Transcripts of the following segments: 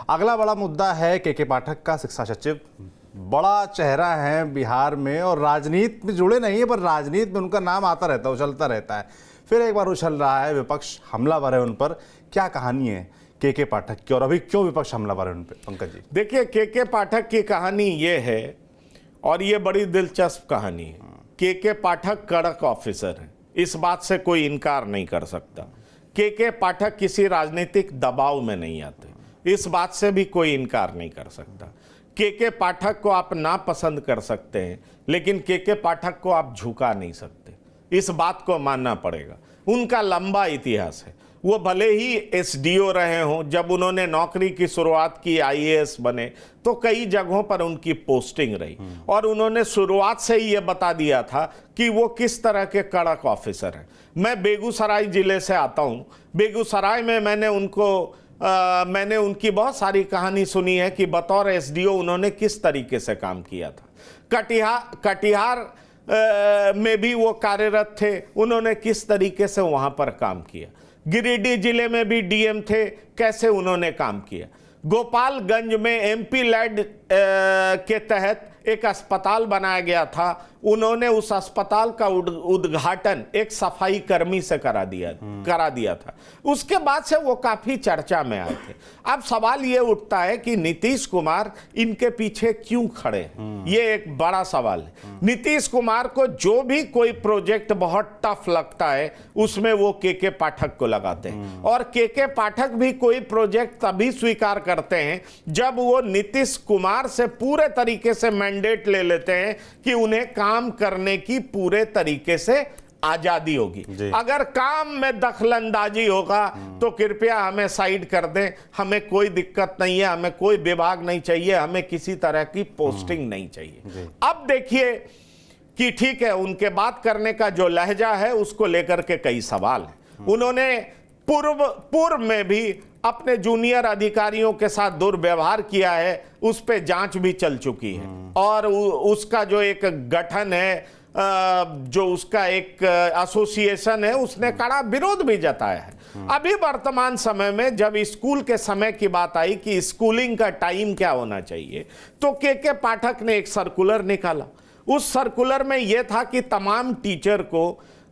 अगला बड़ा मुद्दा है के पाठक का। शिक्षा सचिव बड़ा चेहरा है बिहार में और राजनीति में जुड़े नहीं है, पर राजनीति में उनका नाम आता रहता है, उछलता रहता है। फिर एक बार उछल रहा है, विपक्ष हमलावर है उन पर। क्या कहानी है के पाठक की और अभी क्यों विपक्ष हमलावर है उन पर, पंकज जी? देखिए, के पाठक की कहानी ये है और ये बड़ी दिलचस्प कहानी है। के पाठक कड़क ऑफिसर है, इस बात से कोई इनकार नहीं कर सकता। के पाठक किसी राजनीतिक दबाव में नहीं आते, इस बात से भी कोई इनकार नहीं कर सकता। के पाठक को आप ना पसंद कर सकते हैं, लेकिन के पाठक को आप झुका नहीं सकते, इस बात को मानना पड़ेगा। उनका लंबा इतिहास है। वो भले ही एसडीओ रहे हों, जब उन्होंने नौकरी की शुरुआत की, आईएएस बने, तो कई जगहों पर उनकी पोस्टिंग रही और उन्होंने शुरुआत से ही ये बता दिया था कि वो किस तरह के कड़क ऑफिसर हैं। मैं बेगूसराय जिले से आता हूँ। बेगूसराय में मैंने उनकी बहुत सारी कहानी सुनी है कि बतौर एसडीओ उन्होंने किस तरीके से काम किया था। कटिहार में भी वो कार्यरत थे, उन्होंने किस तरीके से वहां पर काम किया। गिरिडीह जिले में भी डीएम थे, कैसे उन्होंने काम किया। गोपालगंज में एमपी लैड के तहत एक अस्पताल बनाया गया था, उन्होंने उस अस्पताल का उद्घाटन एक सफाई कर्मी से करा दिया था। उसके बाद से वो काफी चर्चा में आए थे। अब सवाल ये उठता है कि नीतीश कुमार इनके पीछे क्यों खड़े हैं, ये एक बड़ा सवाल है। नीतीश कुमार को जो भी कोई प्रोजेक्ट बहुत टफ लगता है, उसमें वो के पाठक को लगाते हैं और के पाठक भी कोई प्रोजेक्ट तभी स्वीकार करते हैं जब वो नीतीश कुमार से पूरे तरीके से मैंडेट ले लेते हैं कि उन्हें काम करने की पूरे तरीके से आजादी होगी। अगर काम में दखलंदाजी होगा तो कृपया हमें साइड कर दें, हमें कोई दिक्कत नहीं है, हमें कोई विभाग नहीं चाहिए, हमें किसी तरह की पोस्टिंग नहीं चाहिए। अब देखिए कि ठीक है, उनके बात करने का जो लहजा है उसको लेकर के कई सवाल हैं। उन्होंने पूर्व में भी अपने जूनियर अधिकारियों के साथ दुर्व्यवहार किया है, उस पे जांच भी चल चुकी है और उसका जो एक गठन है, जो उसका एक एसोसिएशन है, उसने कड़ा विरोध भी जताया है। अभी वर्तमान समय में जब स्कूल के समय की बात आई कि स्कूलिंग का टाइम क्या होना चाहिए, तो के पाठक ने एक सर्कुलर निकाला। उस सर्कुलर में यह था कि तमाम टीचर को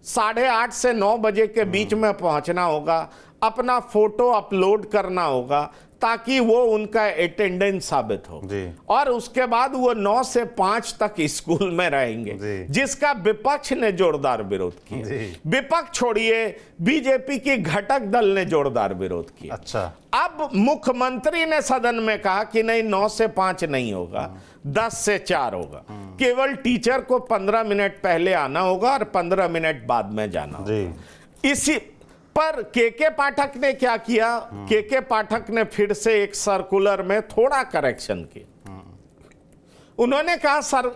8:30 से 9 बजे के बीच में पहुंचना होगा, अपना फोटो अपलोड करना होगा ताकि वो उनका अटेंडेंस साबित हो, और उसके बाद वो 9 से 5 तक स्कूल में रहेंगे, जिसका विपक्ष ने जोरदार विरोध किया। विपक्ष छोड़िए, बीजेपी की घटक दल ने जोरदार विरोध किया। अच्छा, अब मुख्यमंत्री ने सदन में कहा कि नहीं, 9 से 5 नहीं होगा, 10 से 4 होगा। केवल टीचर को 15 मिनट पहले आना होगा और 15 मिनट बाद में जाना होगा। इसी पर के पाठक ने क्या किया, के पाठक ने फिर से एक सर्कुलर में थोड़ा करेक्शन किया। उन्होंने कहा सर,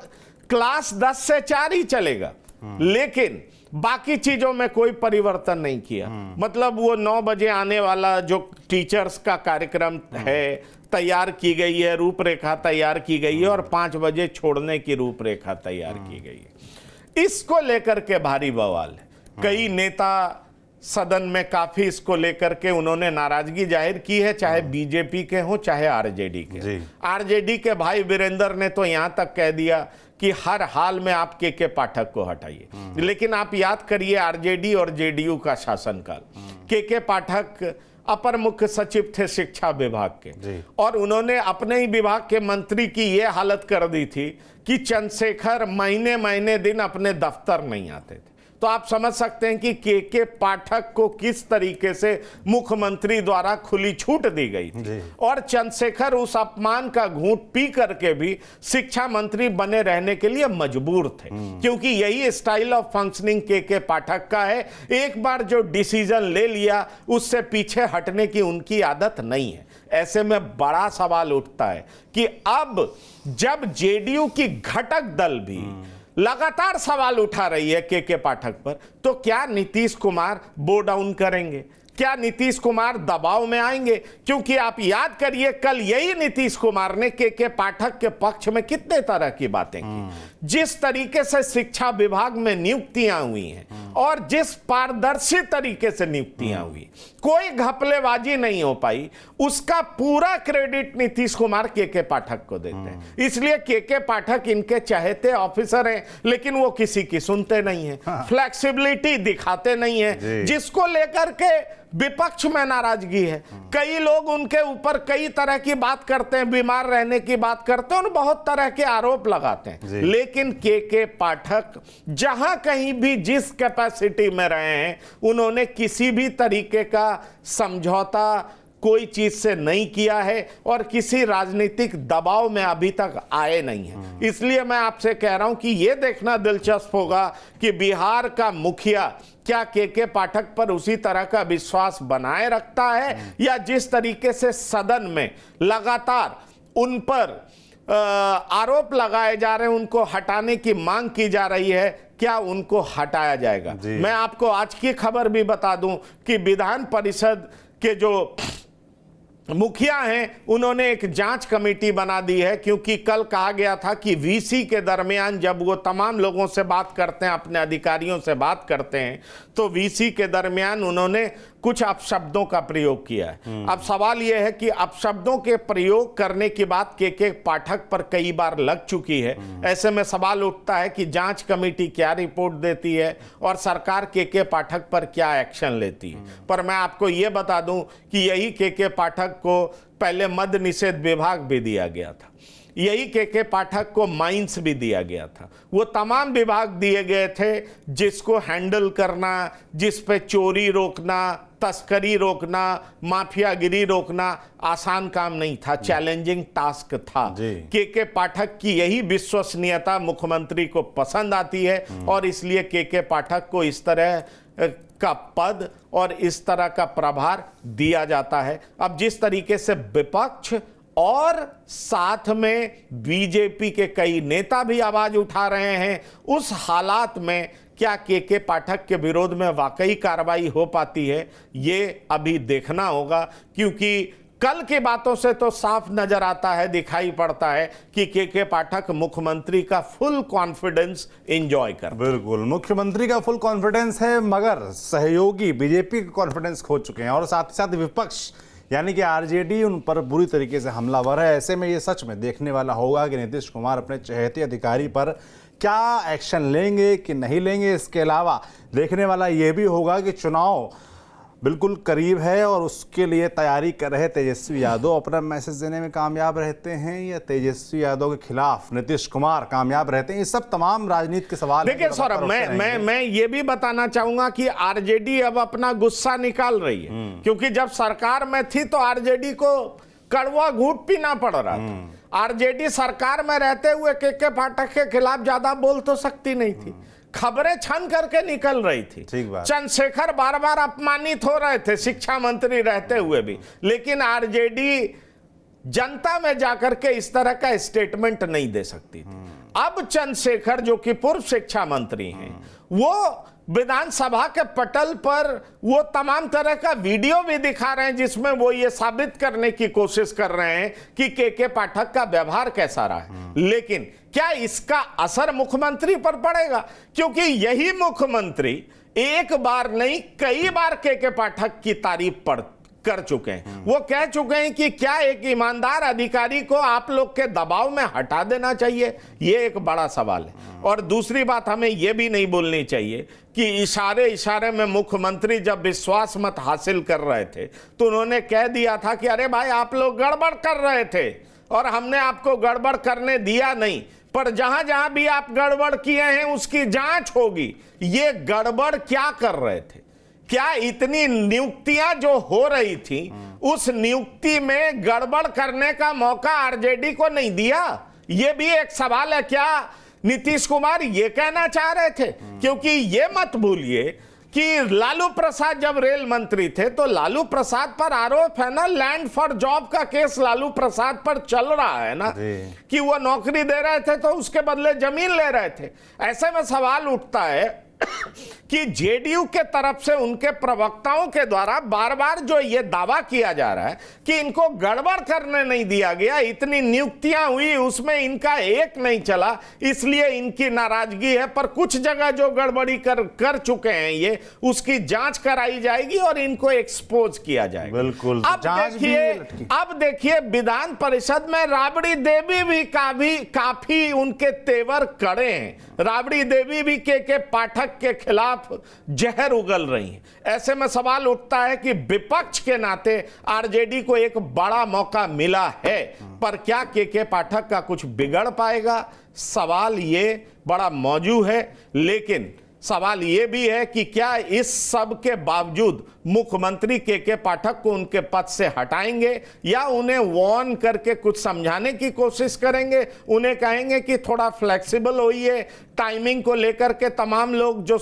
क्लास 10 से 4 ही चलेगा, लेकिन बाकी चीजों में कोई परिवर्तन नहीं किया। मतलब वो 9 बजे आने वाला जो टीचर्स का कार्यक्रम है, तैयार की गई है, रूपरेखा तैयार की गई है और 5 बजे छोड़ने की रूपरेखा तैयार की गई है। इसको लेकर के भारी बवाल है। कई नेता सदन में काफी इसको लेकर के उन्होंने नाराजगी जाहिर की है, चाहे बीजेपी के हो चाहे आरजेडी के। आरजेडी के भाई वीरेंद्र ने तो यहां तक कह दिया कि हर हाल में आप के पाठक को हटाइए। लेकिन आप याद करिए आरजेडी और जेडीयू का शासनकाल, के पाठक अपर मुख्य सचिव थे शिक्षा विभाग के, और उन्होंने अपने ही विभाग के मंत्री की यह हालत कर दी थी कि चंद्रशेखर महीने दिन अपने दफ्तर नहीं आते थे। तो आप समझ सकते हैं कि के पाठक को किस तरीके से मुख्यमंत्री द्वारा खुली छूट दी गई थी, और चंद्रशेखर उस अपमान का घूंट पी करके भी शिक्षा मंत्री बने रहने के लिए मजबूर थे, क्योंकि यही स्टाइल ऑफ फंक्शनिंग के पाठक का है। एक बार जो डिसीजन ले लिया उससे पीछे हटने की उनकी आदत नहीं है। ऐसे में बड़ा सवाल उठता है कि अब जब जेडीयू की घटक दल भी लगातार सवाल उठा रही है के पाठक पर, तो क्या नीतीश कुमार बो डाउन करेंगे? क्या नीतीश कुमार दबाव में आएंगे? क्योंकि आप याद करिए, कल यही नीतीश कुमार ने के पाठक के पक्ष में कितने तरह की बातें की। जिस तरीके से शिक्षा विभाग में नियुक्तियां हुई हैं और जिस पारदर्शी तरीके से नियुक्तियां हुई, कोई घपलेबाजी नहीं हो पाई, उसका पूरा क्रेडिट नीतीश कुमार के पाठक को देते हैं। इसलिए के पाठक इनके चहेते ऑफिसर हैं, लेकिन वो किसी की सुनते नहीं है, फ्लेक्सिबिलिटी दिखाते नहीं है, जिसको लेकर के विपक्ष में नाराजगी है। कई लोग उनके ऊपर कई तरह की बात करते हैं, बीमार रहने की बात करते हैं और बहुत तरह के आरोप लगाते हैं, लेकिन के पाठक जहां कहीं भी जिस कैपेसिटी में रहे हैं, उन्होंने किसी भी तरीके का समझौता कोई चीज से नहीं किया है और किसी राजनीतिक दबाव में अभी तक आए नहीं है। इसलिए मैं आपसे कह रहा हूं कि यह देखना दिलचस्प होगा कि बिहार का मुखिया क्या के पाठक पर उसी तरह का विश्वास बनाए रखता है या जिस तरीके से सदन में लगातार उन पर आरोप लगाए जा रहे हैं, उनको हटाने की मांग की जा रही है, क्या उनको हटाया जाएगा? मैं आपको आज की खबर भी बता दूं कि विधान परिषद के जो मुखिया हैं, उन्होंने एक जांच कमेटी बना दी है, क्योंकि कल कहा गया था कि वीसी के दरमियान जब वो तमाम लोगों से बात करते हैं, अपने अधिकारियों से बात करते हैं, तो वीसी के दरमियान उन्होंने कुछ अपशब्दों का प्रयोग किया है। अब सवाल यह है कि अपशब्दों के प्रयोग करने की बात के पाठक पर कई बार लग चुकी है। ऐसे में सवाल उठता है कि जांच कमेटी क्या रिपोर्ट देती है और सरकार के पाठक पर क्या एक्शन लेती है। पर मैं आपको यह बता दूं कि यही के पाठक को पहले मद निषेध विभाग भी दिया गया था, यही के पाठक को माइंस भी दिया गया था। वो तमाम विभाग दिए गए थे जिसको हैंडल करना, जिस पे चोरी रोकना, तस्करी रोकना, माफियागिरी रोकना आसान काम नहीं था, चैलेंजिंग टास्क था। के पाठक की यही विश्वसनीयता मुख्यमंत्री को पसंद आती है और इसलिए के पाठक को इस तरह का पद और इस तरह का प्रभार दिया जाता है। अब जिस तरीके से विपक्ष और साथ में बीजेपी के कई नेता भी आवाज उठा रहे हैं, उस हालात में क्या के पाठक के विरोध में वाकई कार्रवाई हो पाती है, ये अभी देखना होगा। क्योंकि कल की बातों से तो साफ नजर आता है, दिखाई पड़ता है कि के पाठक मुख्यमंत्री का फुल कॉन्फिडेंस एंजॉय कर। बिल्कुल, मुख्यमंत्री का फुल कॉन्फिडेंस है, मगर सहयोगी बीजेपी का कॉन्फिडेंस खो चुके हैं और साथ ही साथ विपक्ष यानी कि आरजेडी उन पर बुरी तरीके से हमलावर है। ऐसे में ये सच में देखने वाला होगा कि नीतीश कुमार अपने चहेते अधिकारी पर क्या एक्शन लेंगे कि नहीं लेंगे। इसके अलावा देखने वाला ये भी होगा कि चुनाव बिल्कुल करीब है और उसके लिए तैयारी कर रहे तेजस्वी यादव अपना मैसेज देने में कामयाब रहते हैं या तेजस्वी यादव के खिलाफ नीतीश कुमार कामयाब रहते हैं। ये सब तमाम राजनीति के सवाल। देखिए सौरभ, मैं ये भी बताना चाहूंगा कि आरजेडी अब अपना गुस्सा निकाल रही है, क्योंकि जब सरकार में थी तो आरजेडी को कड़वा घूंट पीना पड़ रहा था। आरजेडी सरकार में रहते हुए के पाठक के खिलाफ ज्यादा बोल तो सकती नहीं थी, खबरें छन करके निकल रही थी। चंद्रशेखर बार बार अपमानित हो रहे थे शिक्षा मंत्री रहते हुए भी, लेकिन आरजेडी जनता में जाकर के इस तरह का स्टेटमेंट नहीं दे सकती थी। अब चंद्रशेखर जो कि पूर्व शिक्षा मंत्री हैं, वो विधानसभा के पटल पर वो तमाम तरह का वीडियो भी दिखा रहे हैं जिसमें वो ये साबित करने की कोशिश कर रहे हैं कि के पाठक का व्यवहार कैसा रहा है। लेकिन क्या इसका असर मुख्यमंत्री पर पड़ेगा? क्योंकि यही मुख्यमंत्री एक बार नहीं कई बार के पाठक की तारीफ कर चुके हैं। वो कह चुके हैं कि क्या एक ईमानदार अधिकारी को आप लोग के दबाव में हटा देना चाहिए, ये एक बड़ा सवाल है। और दूसरी बात हमें यह भी नहीं बोलनी चाहिए कि इशारे में मुख्यमंत्री जब विश्वास मत हासिल कर रहे थे तो उन्होंने कह दिया था कि अरे भाई आप लोग गड़बड़ कर रहे थे और हमने आपको गड़बड़ करने दिया नहीं, पर जहां जहां भी आप गड़बड़ किए हैं उसकी जांच होगी। ये गड़बड़ क्या कर रहे थे? क्या इतनी नियुक्तियां जो हो रही थी उस नियुक्ति में गड़बड़ करने का मौका आरजेडी को नहीं दिया? ये भी एक सवाल है। क्या नीतीश कुमार ये कहना चाह रहे थे? क्योंकि ये मत भूलिए कि लालू प्रसाद जब रेल मंत्री थे तो लालू प्रसाद पर आरोप है ना, लैंड फॉर जॉब का केस लालू प्रसाद पर चल रहा है ना, कि वो नौकरी दे रहे थे तो उसके बदले जमीन ले रहे थे। ऐसे में सवाल उठता है कि जेडीयू के तरफ से उनके प्रवक्ताओं के द्वारा बार बार जो ये दावा किया जा रहा है कि इनको गड़बड़ करने नहीं दिया गया, इतनी नियुक्तियां हुई उसमें इनका एक नहीं चला, इसलिए इनकी नाराजगी है। पर कुछ जगह जो गड़बड़ी कर चुके हैं ये, उसकी जांच कराई जाएगी और इनको एक्सपोज किया जाएगा। बिल्कुल। अब देखिए विधान परिषद में राबड़ी देवी भी काफी उनके तेवर कड़े हैं। राबड़ी देवी भी के पाठक के खिलाफ जहर उगल रही हैं। ऐसे में सवाल उठता है कि विपक्ष के नाते आरजेडी को एक बड़ा मौका मिला है, पर क्या के पाठक का कुछ बिगड़ पाएगा? सवाल ये बड़ा मौजूद है। लेकिन सवाल यह भी है कि क्या इस सब के बावजूद मुख्यमंत्री के पाठक को उनके पद से हटाएंगे या उन्हें वार्न करके कुछ समझाने की कोशिश करेंगे, उन्हें कहेंगे कि थोड़ा फ्लेक्सिबल होइए, टाइमिंग को लेकर के तमाम लोग जो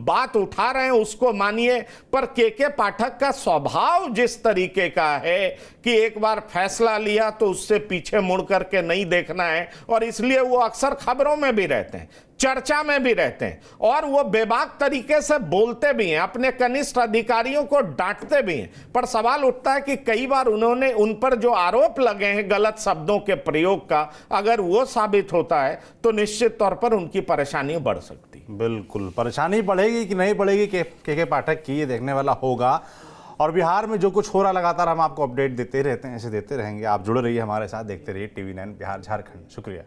बात उठा रहे हैं उसको मानिए। पर के पाठक का स्वभाव जिस तरीके का है कि एक बार फैसला लिया तो उससे पीछे मुड़ करके नहीं देखना है, और इसलिए वो अक्सर खबरों में भी रहते हैं, चर्चा में भी रहते हैं, और वो बेबाक तरीके से बोलते भी हैं, अपने कनिष्ठ अधिकारियों को डांटते भी हैं। पर सवाल उठता है कि कई बार उन्होंने उन पर जो आरोप लगे हैं गलत शब्दों के प्रयोग का, अगर वो साबित होता है तो निश्चित तौर पर उनकी परेशानी बढ़ सकती है। बिल्कुल, परेशानी बढ़ेगी कि नहीं बढ़ेगी के पाठक की, ये देखने वाला होगा। और बिहार में जो कुछ हो रहा लगातार हम आपको अपडेट देते रहते हैं, ऐसे देते रहेंगे। आप जुड़े रहिए हमारे साथ, देखते रहिए TV9 बिहार झारखंड। शुक्रिया।